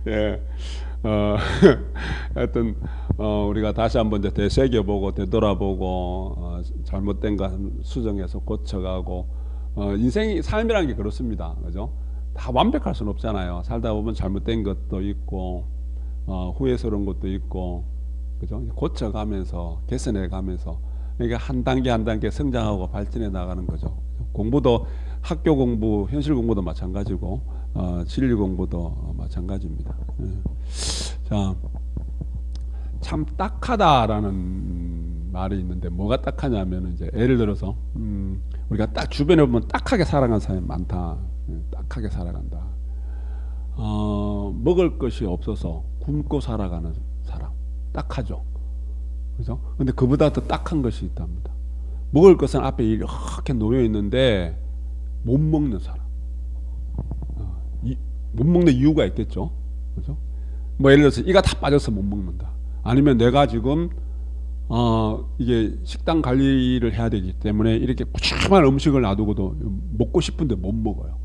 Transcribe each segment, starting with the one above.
예. 하여튼 우리가 다시 한번 이제 되새겨보고 되돌아보고 잘못된 거 수정해서 고쳐가고 인생이 삶이라는 게 그렇습니다. 그죠? 다 완벽할 수는 없잖아요. 살다 보면 잘못된 것도 있고 후회스러운 것도 있고 그죠? 고쳐가면서 개선해가면서 그러니까 한 단계 한 단계 성장하고 발전해 나가는 거죠. 공부도 학교 공부, 현실 공부도 마찬가지고 진리 공부도 마찬가지입니다. 예. 자, 참 딱하다라는 말이 있는데 뭐가 딱하냐면 이제 예를 들어서 우리가 딱 주변에 보면 딱하게 살아가는 사람이 많다. 예, 딱하게 살아간다. 먹을 것이 없어서 굶고 살아가는 사람 딱하죠. 그죠? 근데 그보다 더 딱한 것이 있답니다. 먹을 것은 앞에 이렇게 놓여 있는데 못 먹는 사람. 못 먹는 이유가 있겠죠. 그죠? 뭐 예를 들어서 이가 다 빠져서 못 먹는다. 아니면 내가 지금 이게 식단 관리를 해야 되기 때문에 이렇게 꾸준한 음식을 놔두고도 먹고 싶은데 못 먹어요.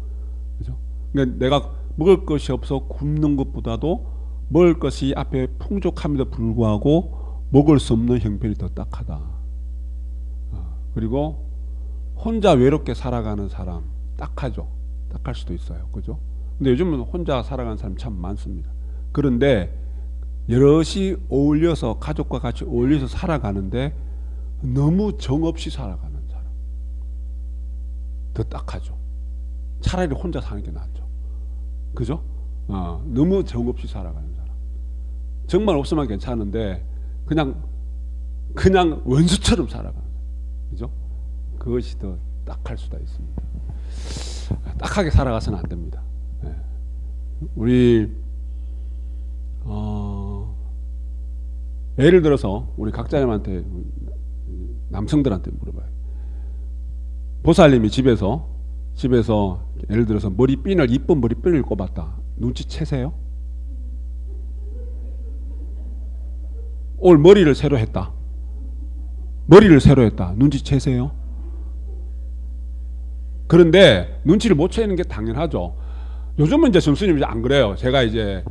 그죠? 그러니까 내가 먹을 것이 없어 굶는 것보다도 먹을 것이 앞에 풍족함에도 불구하고 먹을 수 없는 형편이 더 딱하다. 그리고 혼자 외롭게 살아가는 사람 딱하죠. 딱할 수도 있어요. 그죠? 근데 요즘은 혼자 살아가는 사람 참 많습니다. 그런데 여럿이 어울려서 가족과 같이 어울려서 살아가는데 너무 정없이 살아가는 사람 더 딱하죠. 차라리 혼자 사는 게 낫죠. 그죠? 너무 정없이 살아가는 사람 정말 없으면 괜찮은데 그냥 원수처럼 살아가는 사람. 그죠? 그것이 더 딱할 수가 있습니다. 딱하게 살아가서는 안 됩니다. 네. 우리 예를 들어서 우리 각자님한테 남성들한테 물어봐요. 보살님이 집에서 예를 들어서 머리핀을 이쁜 머리핀을 꼽았다. 눈치채세요? 오늘 머리를 새로 했다. 눈치채세요? 그런데 눈치를 못 채는 게 당연하죠. 요즘은 이제 점수님이 안 그래요. 제가 이제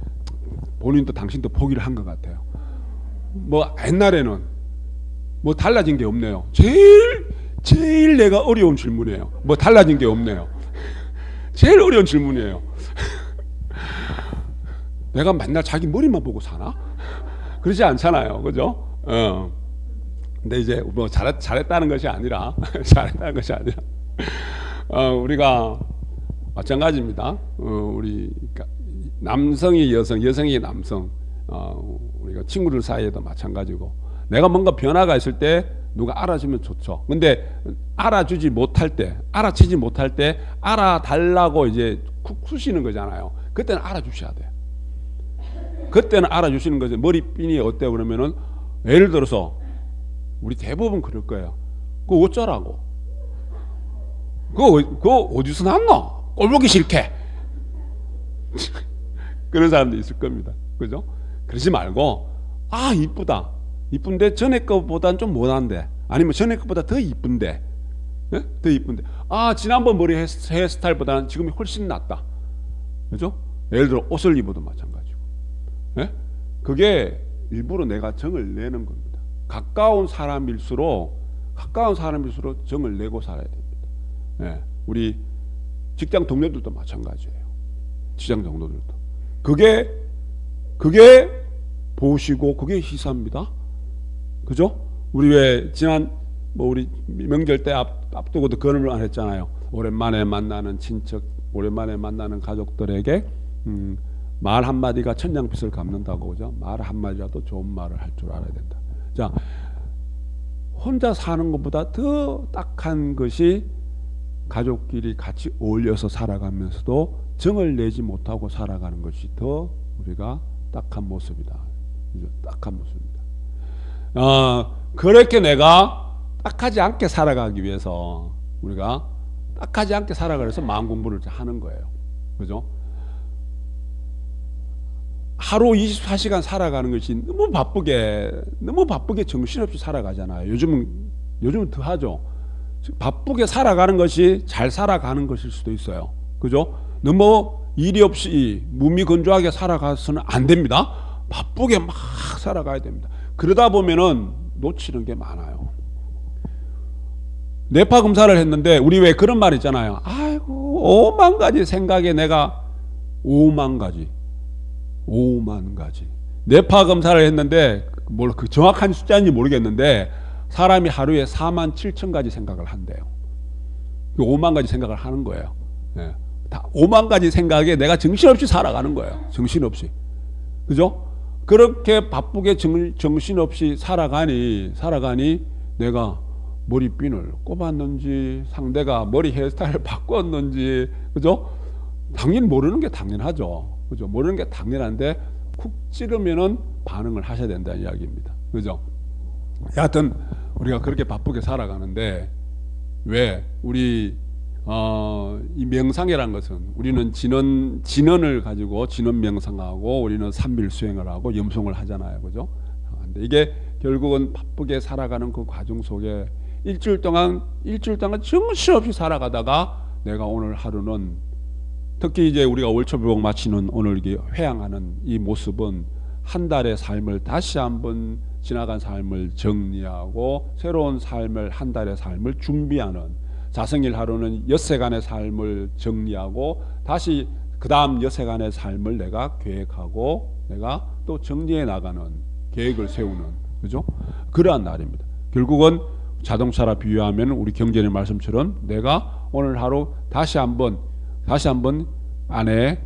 본인도 당신도 포기를 한 것 같아요. 뭐 옛날에는 뭐 달라진 게 없네요. 제일 내가 어려운 질문이에요. 뭐 달라진 게 없네요. 제일 어려운 질문이에요. 내가 맨날 자기 머리만 보고 사나? 그러지 않잖아요. 그죠? 근데 이제 뭐 잘했다는 것이 아니라 우리가 마찬가지입니다. 우리 남성이 여성, 여성이 남성, 우리가 친구들 사이에도 마찬가지고 내가 뭔가 변화가 있을 때 누가 알아주면 좋죠. 근데 알아주지 못할 때, 알아채지 못할 때 알아달라고 이제 쿡 쑤시는 거잖아요. 그때는 알아주셔야 돼요. 그때는 알아주시는 거죠. 머리핀이 어때요? 그러면은 예를 들어서 우리 대부분 그럴 거예요. 그거 어쩌라고? 그거 어디서 났노? 꼴 보기 싫게. 그런 사람도 있을 겁니다. 그죠? 그러지 말고 이쁘다. 이쁜데 전에 거보단 좀 못한데 아니면 전에 거보다 더 이쁜데 더 이쁜데 지난번 머리 헤어스타일보다는 지금이 훨씬 낫다. 그죠? 예를 들어 옷을 입어도 마찬가지고 그게 일부러 내가 정을 내는 겁니다. 가까운 사람일수록 정을 내고 살아야 됩니다. 우리 직장 동료들도 마찬가지예요. 직장 동료들도 그게 보시고 그게 희사입니다. 그죠? 우리 왜 지난 우리 명절 때 앞두고도 그런 말 했잖아요. 오랜만에 만나는 친척, 오랜만에 만나는 가족들에게 말 한마디가 천냥빚을 갚는다고. 그죠? 말 한마디라도 좋은 말을 할 줄 알아야 된다. 자, 혼자 사는 것보다 더 딱한 것이 가족끼리 같이 어울려서 살아가면서도 정을 내지 못하고 살아가는 것이 더 우리가 딱한 모습이다. 그죠? 딱한 모습입니다. 그렇게 내가 딱하지 않게 살아가기 위해서 우리가 딱하지 않게 살아가면서 마음 공부를 하는 거예요. 그죠? 하루 24시간 살아가는 것이 너무 바쁘게 정신없이 살아가잖아요. 요즘은 더 하죠. 바쁘게 살아가는 것이 잘 살아가는 것일 수도 있어요. 그죠? 너무 일이 없이 무미건조하게 살아가서는 안 됩니다. 바쁘게 막 살아가야 됩니다. 그러다 보면은 놓치는 게 많아요. 뇌파 검사를 했는데 우리 왜 그런 말 있잖아요. 아이고 5만 가지 생각에 내가 5만 가지 뇌파 검사를 했는데 뭘 그 정확한 숫자인지 모르겠는데 사람이 하루에 4만 7천 가지 생각을 한대요. 5만 가지 생각을 하는 거예요. 예. 다 5만 가지 생각에 내가 정신없이 살아가는 거예요. 정신없이. 그죠? 그렇게 바쁘게 정신없이 살아가니 내가 머리핀을 꼽았는지 상대가 머리 헤어스타일을 바꿨는지, 그죠? 당연히 모르는 게 당연하죠. 그죠? 모르는 게 당연한데 쿡 찌르면은 반응을 하셔야 된다는 이야기입니다. 그죠? 여하튼 우리가 그렇게 바쁘게 살아가는데 왜 우리 이 명상이라는 것은 우리는 진언을 가지고 진언 명상하고 우리는 삼밀 수행을 하고 염송을 하잖아요. 그죠? 근데 이게 결국은 바쁘게 살아가는 그 과정 속에 일주일 동안 정신없이 살아가다가 내가 오늘 하루는 특히 이제 우리가 월초불복 마치는 오늘 이게 회양하는 이 모습은 한 달의 삶을 다시 한번 지나간 삶을 정리하고 새로운 삶을 한 달의 삶을 준비하는 자성일 하루는 엿새간의 삶을 정리하고 다시 그 다음 엿새간의 삶을 내가 계획하고 내가 또 정리해 나가는 계획을 세우는, 그죠? 그러한 날입니다. 결국은 자동차라 비유하면 우리 경전의 말씀처럼 내가 오늘 하루 다시 한번 안에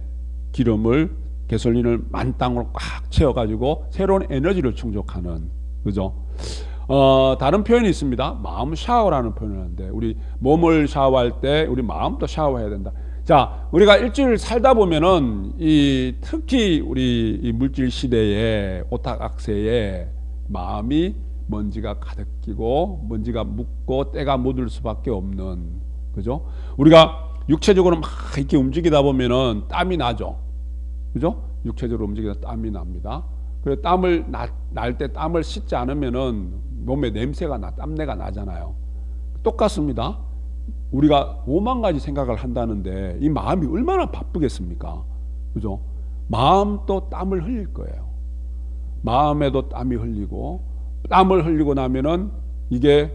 기름을 가솔린을 만땅으로 꽉 채워가지고 새로운 에너지를 충족하는, 그죠? 다른 표현이 있습니다. 마음 샤워라는 표현을 하는데 우리 몸을 샤워할 때 우리 마음도 샤워해야 된다. 자, 우리가 일주일 살다 보면은 특히 우리 이 물질 시대에 오탁악세에 마음이 먼지가 가득 끼고 먼지가 묻고 때가 묻을 수밖에 없는, 그죠? 우리가 육체적으로 막 이렇게 움직이다 보면은 땀이 나죠. 그죠? 육체적으로 움직이다 땀이 납니다. 그래서 땀을 날 때 땀을 씻지 않으면은 몸에 냄새가 땀내가 나잖아요. 똑같습니다. 우리가 5만 가지 생각을 한다는데 이 마음이 얼마나 바쁘겠습니까? 그죠? 마음도 땀을 흘릴 거예요. 마음에도 땀이 흘리고 땀을 흘리고 나면은 이게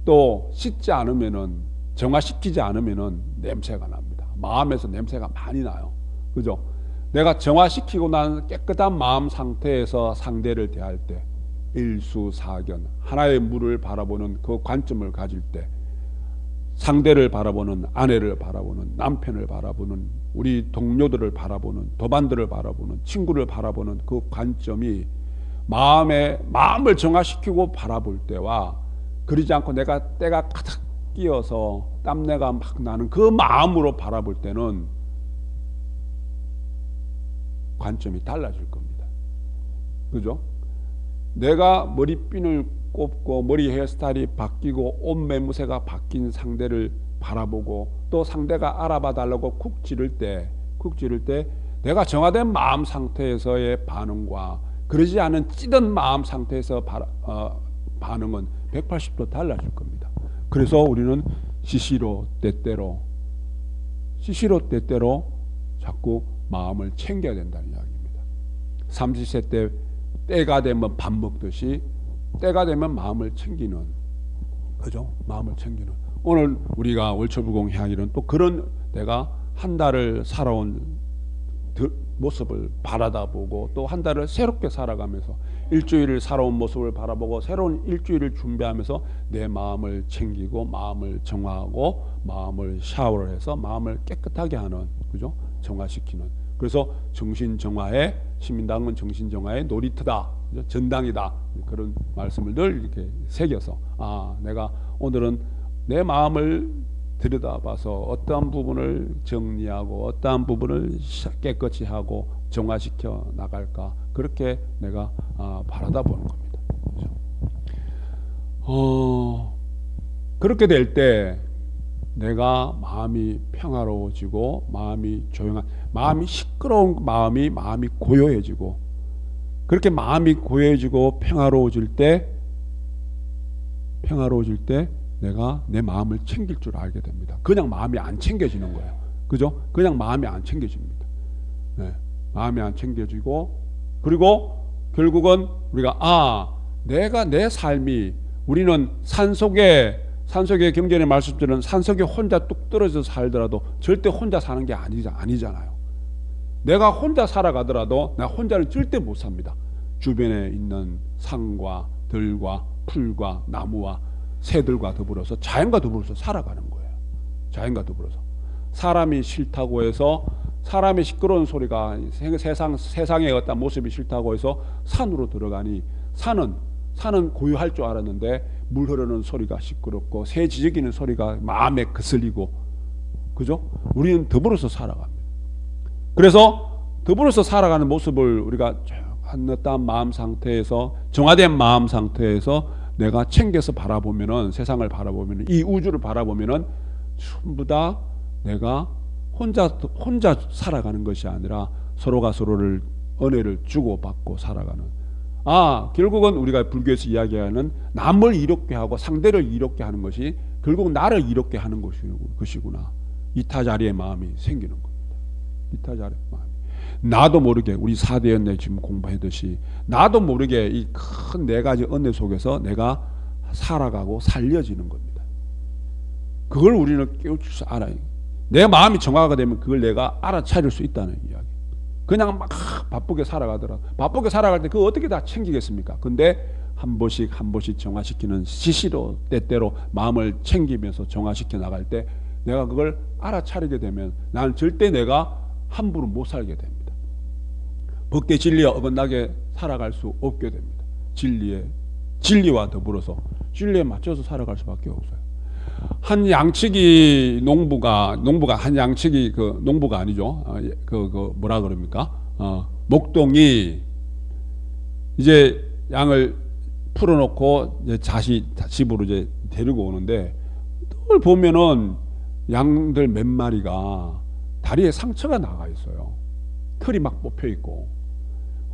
또 씻지 않으면은 정화시키지 않으면은 냄새가 납니다. 마음에서 냄새가 많이 나요. 그죠? 내가 정화시키고 난 깨끗한 마음 상태에서 상대를 대할 때 일수사견 하나의 물을 바라보는 그 관점을 가질 때 상대를 바라보는 아내를 바라보는 남편을 바라보는 우리 동료들을 바라보는 도반들을 바라보는 친구를 바라보는 그 관점이 마음을 정화시키고 바라볼 때와 그러지 않고 내가 때가 가득 끼어서 땀내가 막 나는 그 마음으로 바라볼 때는 관점이 달라질 겁니다. 그죠? 내가 머리핀을 꼽고 머리 헤어스타일이 바뀌고 옷 매무새가 바뀐 상대를 바라보고 또 상대가 알아봐 달라고 쿡 찌를 때 내가 정화된 마음 상태에서의 반응과 그러지 않은 찌든 마음 상태에서 반응은 180도 달라질 겁니다. 그래서 우리는 시시로 때때로 자꾸 마음을 챙겨야 된다는 이야기입니다. 30세 때 때가 되면 밥 먹듯이 때가 되면 마음을 챙기는, 그죠? 마음을 챙기는. 오늘 우리가 월초불공 향일은 또 그런 내가 한 달을 살아온 모습을 바라다보고 또 한 달을 새롭게 살아가면서 일주일을 살아온 모습을 바라보고 새로운 일주일을 준비하면서 내 마음을 챙기고 마음을 정화하고 마음을 샤워를 해서 마음을 깨끗하게 하는, 그죠? 정화시키는. 그래서 정신정화의 시민당은 정신정화의 놀이터다, 그죠? 전당이다, 그런 말씀을 늘 이렇게 새겨서 내가 오늘은 내 마음을 들여다봐서 어떠한 부분을 정리하고 어떠한 부분을 깨끗이 하고 정화시켜 나갈까, 그렇게 내가 바라다 보는 겁니다. 그렇죠? 그렇게 될 때 내가 마음이 평화로워지고 마음이 조용한, 마음이 시끄러운 마음이 고요해지고, 그렇게 마음이 고요해지고 평화로워질 때 내가 내 마음을 챙길 줄 알게 됩니다. 그냥 마음이 안 챙겨지는 거예요. 그죠? 그냥 마음이 안 챙겨집니다. 네, 마음이 안 챙겨지고, 그리고 결국은 우리가 내가 내 삶이, 우리는 산속에 경전의 말씀처럼 산속에 혼자 뚝 떨어져서 살더라도 절대 혼자 사는 게 아니잖아요. 내가 혼자 살아가더라도 나 혼자는 절대 못 삽니다. 주변에 있는 산과 들과 풀과 나무와 새들과 더불어서 자연과 더불어서 살아가는 거예요. 자연과 더불어서. 사람이 싫다고 해서, 사람의 시끄러운 소리가 세상의 어떤 모습이 싫다고 해서 산으로 들어가니, 산은 고요할 줄 알았는데 물 흐르는 소리가 시끄럽고 새 지저귀는 소리가 마음에 거슬리고, 그죠? 우리는 더불어서 살아갑니다. 그래서 더불어서 살아가는 모습을 우리가 한뜻한 마음 상태에서, 정화된 마음 상태에서 내가 챙겨서 바라보면은, 세상을 바라보면은, 이 우주를 바라보면은 전부 다 내가 혼자 살아가는 것이 아니라 서로가 서로를 은혜를 주고받고 살아가는, 결국은 우리가 불교에서 이야기하는 남을 이롭게 하고 상대를 이롭게 하는 것이 결국 나를 이롭게 하는 것이구나. 이타자리의 마음이 생기는 겁니다. 이타자리의 마음이. 나도 모르게, 우리 4대 연내 지금 공부하듯이 나도 모르게 이 큰 네 가지 은혜 속에서 내가 살아가고 살려지는 겁니다. 그걸 우리는 깨우칠 수 알아요. 내 마음이 정화가 되면 그걸 내가 알아차릴 수 있다는 이야기. 그냥 막 바쁘게 살아가더라도, 바쁘게 살아갈 때 그거 어떻게 다 챙기겠습니까? 근데 한 번씩 정화시키는 시시로 때때로 마음을 챙기면서 정화시켜 나갈 때 내가 그걸 알아차리게 되면 나는 절대 내가 함부로 못 살게 됩니다. 법계 진리에 어긋나게 살아갈 수 없게 됩니다. 진리와 더불어서 진리에 맞춰서 살아갈 수밖에 없어요. 한 양측이 농부가 한 양측이 농부가 아니죠. 뭐라 그럽니까? 목동이 이제 양을 풀어놓고 이제 집으로 이제 데리고 오는데, 그걸 보면은 양들 몇 마리가 다리에 상처가 나가 있어요. 털이 막 뽑혀 있고,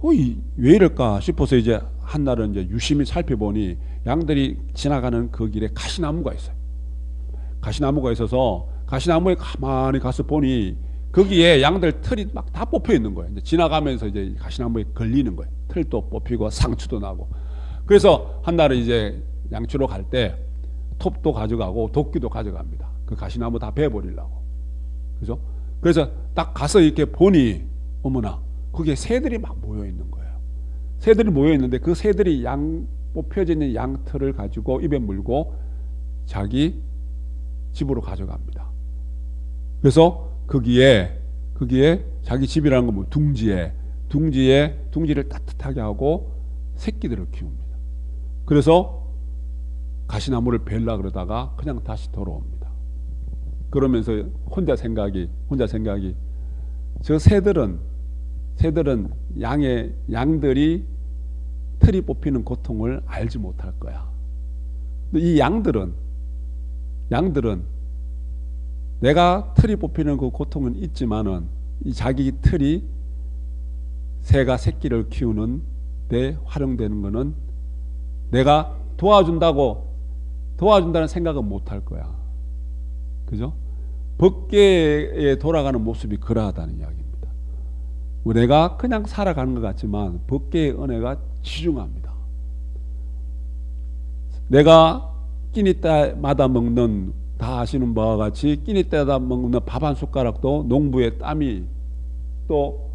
왜 이럴까 싶어서 이제 한날은 이제 유심히 살펴보니 양들이 지나가는 그 길에 가시나무가 있어요. 가시나무가 있어서 가시나무에 가만히 가서 보니 거기에 양들 털이 막 다 뽑혀 있는 거예요. 이제 지나가면서 이제 가시나무에 걸리는 거예요. 털도 뽑히고 상처도 나고. 그래서 한날은 이제 양치로 갈 때 톱도 가져가고 도끼도 가져갑니다. 그 가시나무 다 베어버리려고. 그죠? 그래서 딱 가서 이렇게 보니, 어머나, 거기에 새들이 막 모여 있는 거예요. 새들이 모여 있는데 그 새들이 뽑혀져 있는 양털을 가지고 입에 물고 자기 집으로 가져갑니다. 그래서 거기에 자기 집이라는 건 뭐 둥지를 따뜻하게 하고 새끼들을 키웁니다. 그래서 가시나무를 베려고 그러다가 그냥 다시 돌아옵니다. 그러면서 혼자 생각이 저 새들은 양들이 털이 뽑히는 고통을 알지 못할 거야. 근데 이 양들은 내가 털이 뽑히는 그 고통은 있지만은 이 자기 털이 새가 새끼를 키우는 데 활용되는 거는 내가 도와준다는 생각은 못 할 거야. 그죠? 법계에 돌아가는 모습이 그러하다는 이야기입니다. 내가 그냥 살아가는 것 같지만 법계의 은혜가 지중합니다. 내가 끼니 때마다 먹는, 다 아시는 바와 같이 끼니 때마다 먹는 밥 한 숟가락도 농부의 땀이, 또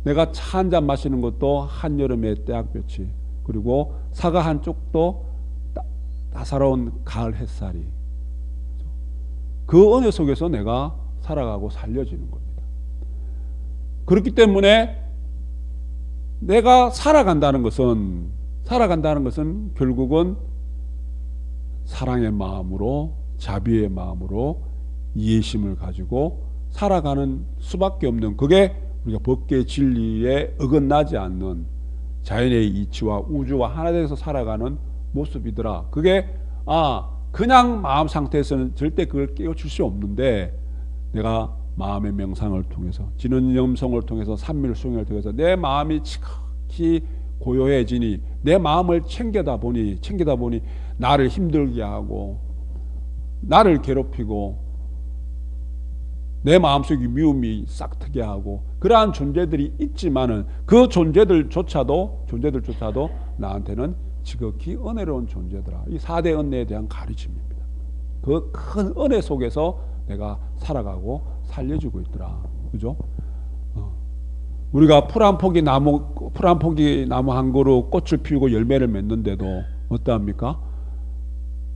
내가 차 한 잔 마시는 것도 한여름의 태양볕이, 그리고 사과 한 쪽도 따사로운 가을 햇살이, 그 은혜 속에서 내가 살아가고 살려지는 겁니다. 그렇기 때문에 내가 살아간다는 것은 결국은 사랑의 마음으로, 자비의 마음으로, 이해심을 가지고 살아가는 수밖에 없는, 그게 우리가 법계의 진리에 어긋나지 않는 자연의 이치와 우주와 하나 되어서 살아가는 모습이더라. 그게 그냥 마음 상태에서는 절대 그걸 깨우칠 수 없는데, 내가 마음의 명상을 통해서, 진언념성을 통해서, 삼밀수행을 통해서 내 마음이 지극히 고요해지니, 내 마음을 챙겨다 보니 나를 힘들게 하고 나를 괴롭히고 내 마음속에 미움이 싹트게 하고 그러한 존재들이 있지만은 그 존재들조차도 나한테는 지극히 은혜로운 존재더라. 이 4대 은혜에 대한 가르침입니다. 그 큰 은혜 속에서 내가 살아가고 살려주고 있더라. 그죠? 우리가 풀 한 포기 나무 한 그루 꽃을 피우고 열매를 맺는데도 어떠합니까?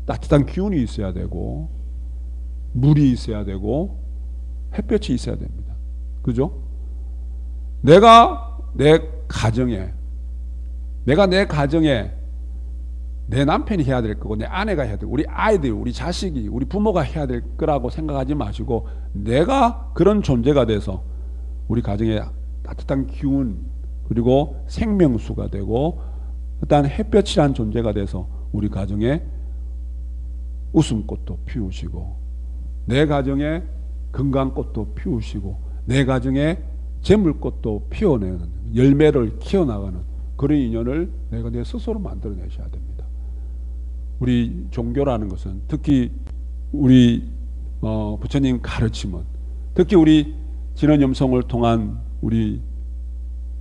따뜻한 기운이 있어야 되고 물이 있어야 되고 햇볕이 있어야 됩니다. 그죠? 내가 내 가정에 내 남편이 해야 될 거고 내 아내가 해야 되고 우리 아이들, 우리 자식이, 우리 부모가 해야 될 거라고 생각하지 마시고 내가 그런 존재가 돼서 우리 가정에 따뜻한 기운 그리고 생명수가 되고 일단 햇볕이란 존재가 돼서 우리 가정에 웃음꽃도 피우시고 내 가정에 건강꽃도 피우시고 내 가정에 재물꽃도 피워내는 열매를 키워나가는 그런 인연을 내가 내 스스로 만들어내셔야 됩니다. 우리 종교라는 것은 특히 우리 부처님 가르침은 특히 우리 진언염성을 통한 우리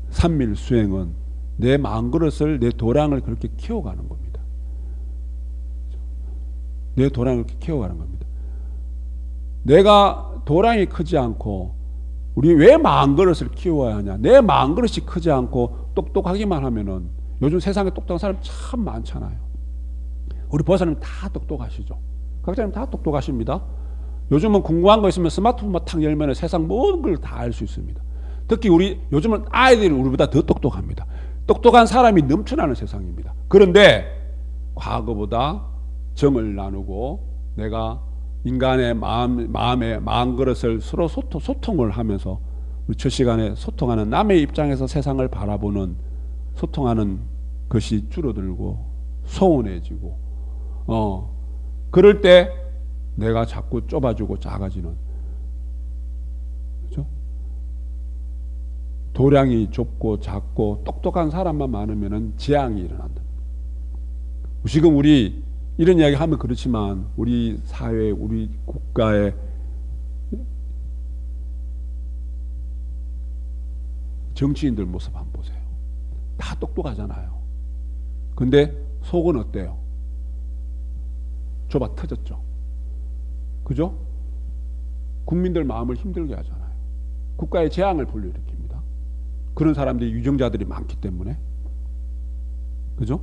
삼밀 수행은 내 마음그릇을 내 도량을 그렇게 키워가는 겁니다. 내 도량을 그렇게 키워가는 겁니다. 내가 도량이 크지 않고 우리 왜 마음그릇을 키워야 하냐? 내 마음그릇이 크지 않고 똑똑하기만 하면은 요즘 세상에 똑똑한 사람 참 많잖아요. 우리 보사님 다 똑똑하시죠? 각자님 다 똑똑하십니다. 요즘은 궁금한 거 있으면 스마트폰만 탁 열면 세상 모든 걸 다 알 수 있습니다. 특히 요즘은 아이들이 우리보다 더 똑똑합니다. 똑똑한 사람이 넘쳐나는 세상입니다. 그런데 과거보다 정을 나누고 내가 인간의 마음그릇을 서로 소통을 하면서 우리 첫 시간에 소통하는 남의 입장에서 세상을 바라보는 소통하는 것이 줄어들고 소원해지고 그럴 때 내가 자꾸 좁아지고 작아지는 그렇죠? 도량이 좁고 작고 똑똑한 사람만 많으면 재앙이 일어난다. 지금 우리 이런 이야기 하면 그렇지만 우리 사회, 우리 국가의 정치인들 모습 한번 보세요. 다 똑똑하잖아요. 근데 속은 어때요? 좁아 터졌죠. 그죠? 국민들 마음을 힘들게 하잖아요. 국가의 재앙을 불러일으킵니다. 그런 사람들이 유정자들이 많기 때문에. 그죠?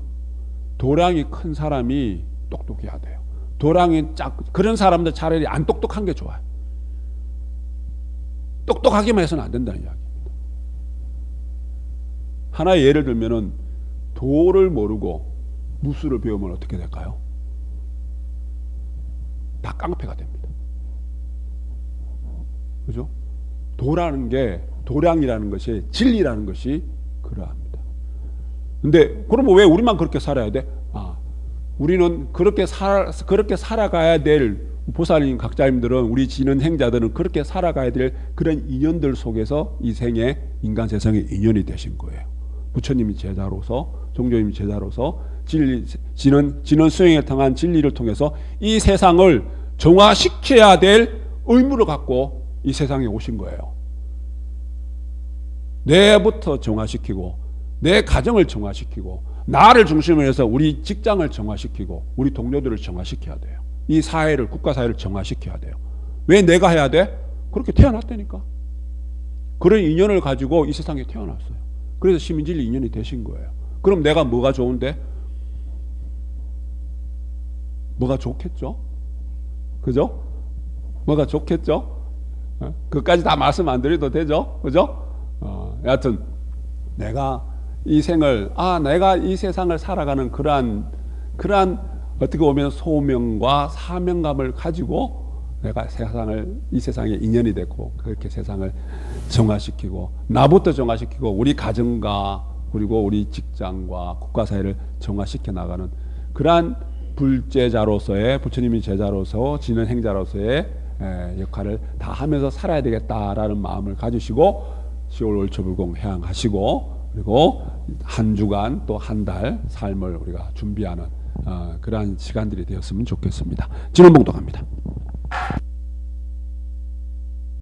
도량이 큰 사람이 똑똑해야 돼요. 도량이 그런 사람들 차라리 안 똑똑한 게 좋아요. 똑똑하기만 해서는 안 된다는 이야기입니다. 하나의 예를 들면은 도를 모르고 무술을 배우면 어떻게 될까요? 다 깡패가 됩니다. 그죠? 도량이라는 것이 진리라는 것이 그러합니다. 근데 그러면 왜 우리만 그렇게 살아야 돼? 우리는 그렇게 살아가야 될 보살님 각자님들은 우리 지는 행자들은 그렇게 살아가야 될 그런 인연들 속에서 이 생에 인간 세상의 인연이 되신 거예요. 부처님이 제자로서 종교님이 제자로서 지는 수행에 통한 진리를 통해서 이 세상을 정화시켜야 될 의무를 갖고 이 세상에 오신 거예요. 내부터 정화시키고 내 가정을 정화시키고 나를 중심으로 해서 우리 직장을 정화시키고 우리 동료들을 정화시켜야 돼요. 이 사회를 국가 사회를 정화시켜야 돼요. 왜 내가 해야 돼? 그렇게 태어났다니까. 그런 인연을 가지고 이 세상에 태어났어요. 그래서 시민진리 인연이 되신 거예요. 그럼 내가 뭐가 좋은데? 뭐가 좋겠죠? 그죠? 뭐가 좋겠죠? 그까지 다 말씀 안 드려도 되죠? 그죠? 여하튼 내가 이 세상을 살아가는 그러한 어떻게 보면 소명과 사명감을 가지고 내가 이 세상에 인연이 됐고 그렇게 세상을 정화시키고 나부터 정화시키고 우리 가정과 그리고 우리 직장과 국가사회를 정화시켜 나가는 그러한 불제자로서의 부처님이 제자로서 지는 행자로서의 역할을 다 하면서 살아야 되겠다라는 마음을 가지시고 10월 월초불공 해양하시고 그리고 한 주간 또 한 달 삶을 우리가 준비하는 그러한 시간들이 되었으면 좋겠습니다. 진원봉독합니다.